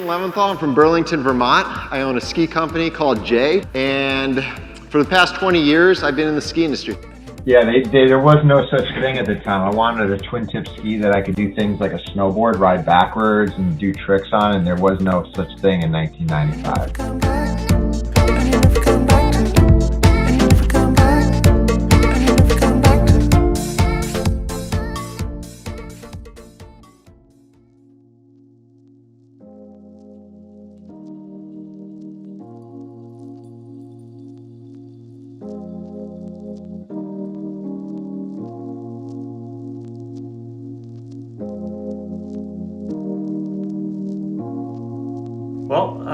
Levinthal. I'm from Burlington, Vermont. I own a ski company called Jay, and for the past 20 years, I've been in the ski industry. Yeah, there was no such thing at the time. I wanted a twin tip ski that I could do things like a snowboard, ride backwards and do tricks on, and there was no such thing in 1995. Well,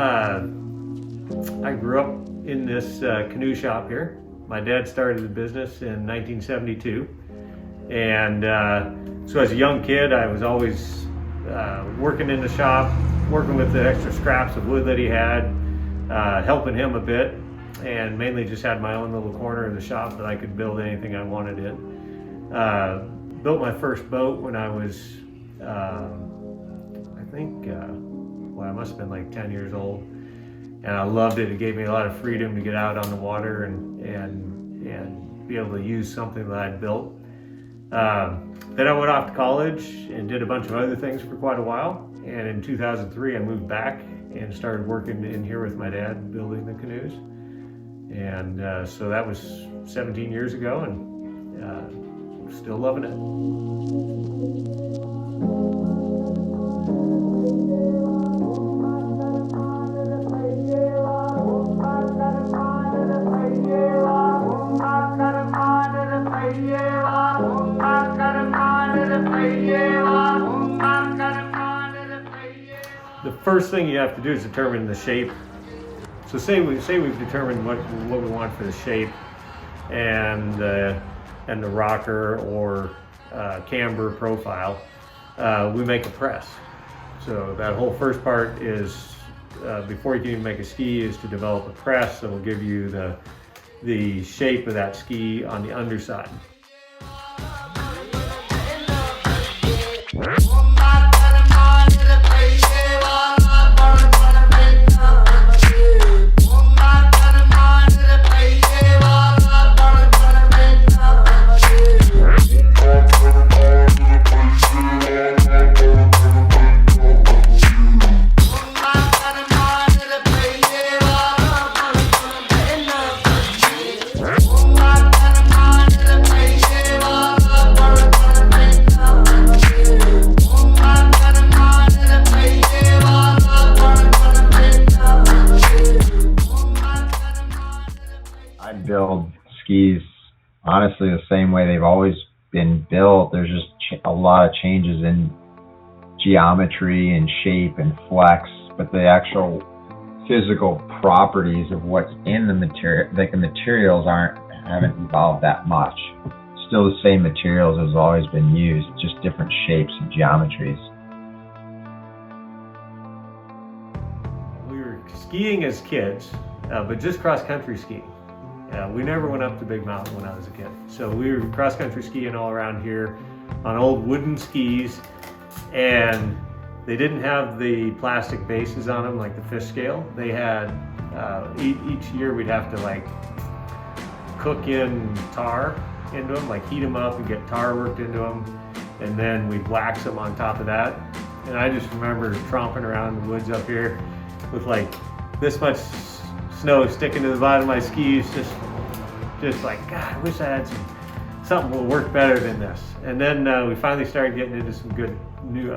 I grew up in this canoe shop here. My dad started the business in 1972, and so as a young kid I was always working in the shop, working with the extra scraps of wood that he had, helping him a bit, and mainly just had my own little corner in the shop that I could build anything I wanted in. Built my first boat when I was, I think, I must have been like 10 years old, and I loved it. It gave me a lot of freedom to get out on the water and be able to use something that I'd built. Then I went off to college and did a bunch of other things for quite a while, and in 2003 I moved back and started working in here with my dad building the canoes, and so that was 17 years ago, and still loving it. The first thing you have to do is determine the shape. So say we've determined what we want for the shape and the rocker or camber profile. We make a press. So that whole first part is before you can even make a ski is to develop a press that will give you the shape of that ski on the underside. I build skis honestly the same way they've always been built. There's just a lot of changes in geometry and shape and flex, but the actual physical properties of what's in the material, like the materials haven't evolved that much. Still the same materials as always been used, just different shapes and geometries. We were skiing as kids, but just cross-country skiing. We never went up the big mountain when I was a kid. So we were cross-country skiing all around here on old wooden skis, and they didn't have the plastic bases on them like the fish scale. They had, each year we'd have to like cook in tar into them, like heat them up and get tar worked into them, and then we'd wax them on top of that. And I just remember tromping around the woods up here with like this much snow sticking to the bottom of my skis, just like, God, I wish I had something that would work better than this. And then we finally started getting into some good new,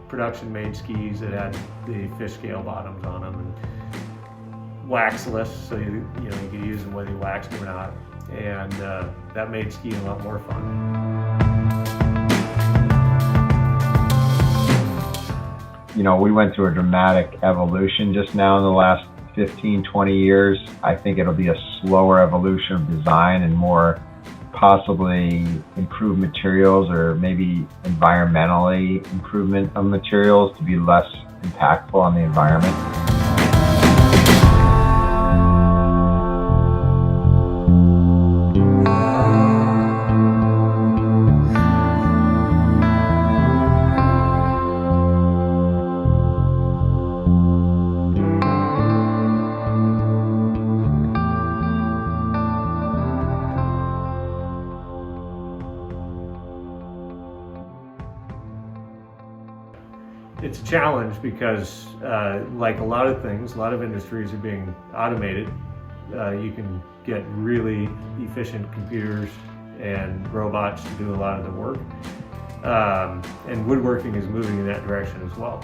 production-made skis that had the fish scale bottoms on them and waxless, so you could use them whether you waxed them or not. And that made skiing a lot more fun. We went through a dramatic evolution just now in the last 15, 20 years. I think it'll be a slower evolution of design and more possibly improved materials, or maybe environmentally improvement of materials to be less impactful on the environment. it's a challenge because like a lot of things, a lot of industries are being automated. You can get really efficient computers and robots to do a lot of the work. And woodworking is moving in that direction as well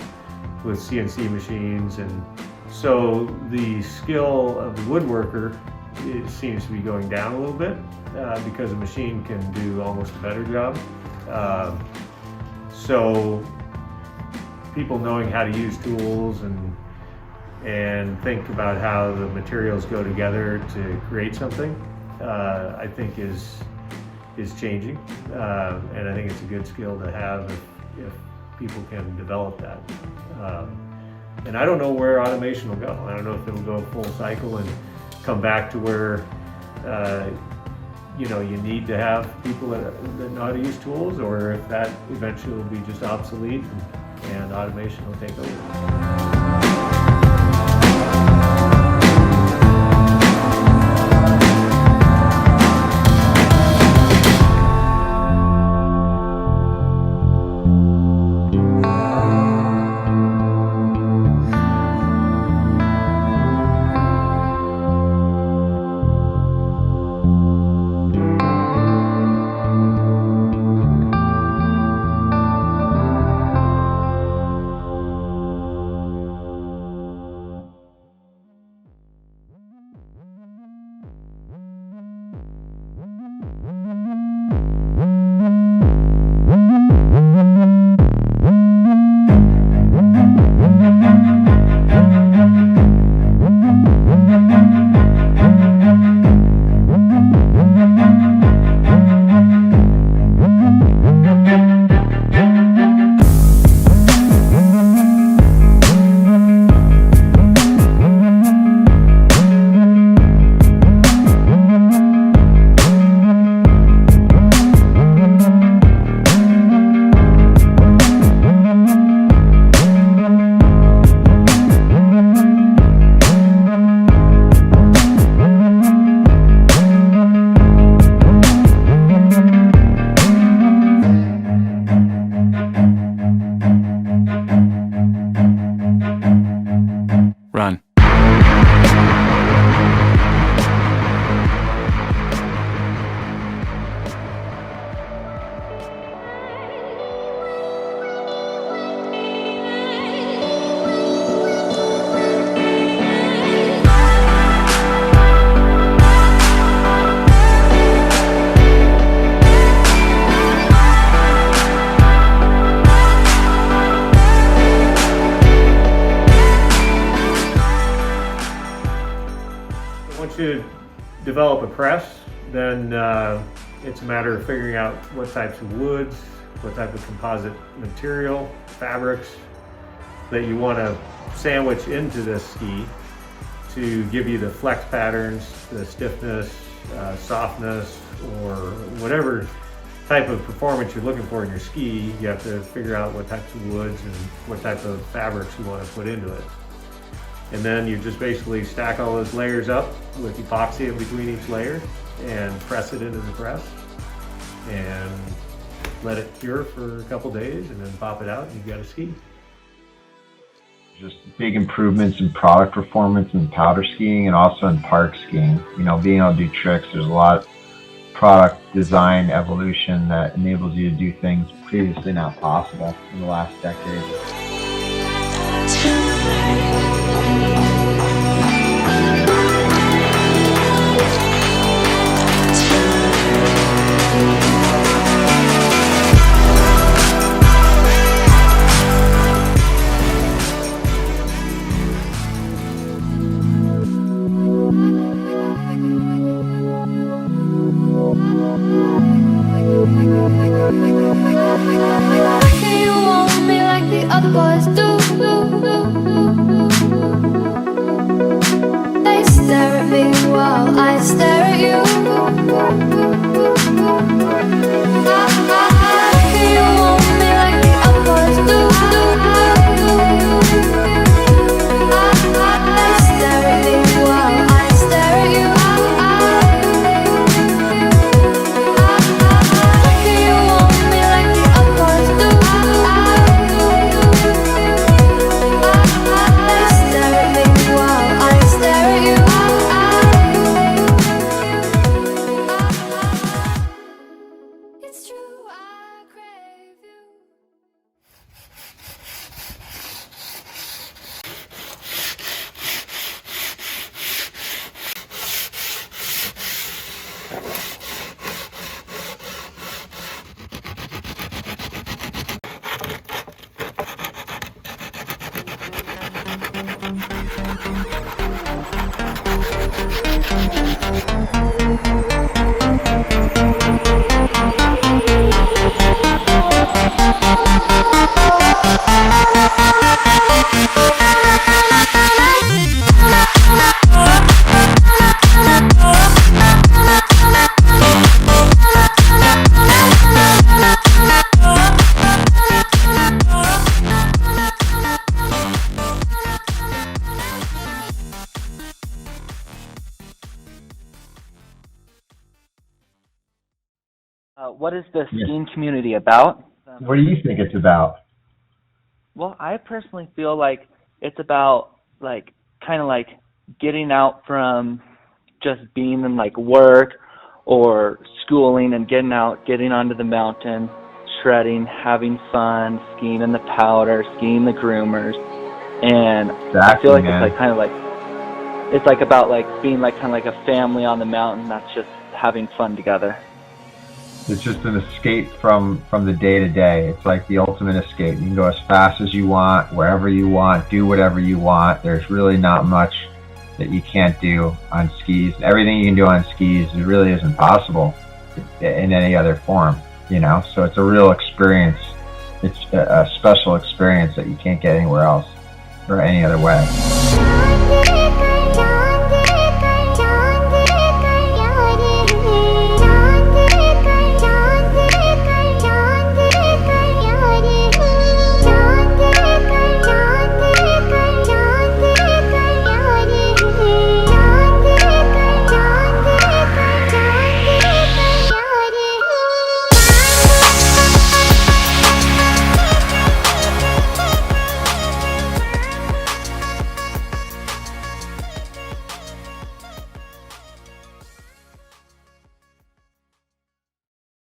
with CNC machines. And so the skill of the woodworker, it seems to be going down a little bit because a machine can do almost a better job. So people knowing how to use tools and think about how the materials go together to create something, I think is changing, and I think it's a good skill to have if people can develop that. And I don't know where automation will go. I don't know if it'll go full cycle and come back to where you need to have people that know how to use tools, or if that eventually will be just obsolete and automation will take over. Run. Once you develop a press, then it's a matter of figuring out what types of woods, what type of composite material, fabrics that you want to sandwich into this ski to give you the flex patterns, the stiffness, softness, or whatever type of performance you're looking for in your ski. You have to figure out what types of woods and what type of fabrics you want to put into it. And then you just basically stack all those layers up with epoxy in between each layer and press it into the press and let it cure for a couple days and then pop it out and you've got a ski. Just big improvements in product performance in powder skiing and also in park skiing. Being able to do tricks, there's a lot of product design evolution that enables you to do things previously not possible in the last decade. You want me like the other boys do. What is the skiing community about? What do you think it's about? Well, I personally feel like it's about like kind of like getting out from just being in like work or schooling and getting out, getting onto the mountain, shredding, having fun, skiing in the powder, skiing the groomers. And I feel like man. it's like kind of like, it's like about like being like kind of like a family on the mountain that's just having fun together. It's just an escape from the day to day. It's like the ultimate escape. You can go as fast as you want, wherever you want, do whatever you want. There's really not much that you can't do on skis. Everything you can do on skis, it really isn't possible in any other form, you know? So it's a real experience. It's a special experience that you can't get anywhere else or any other way.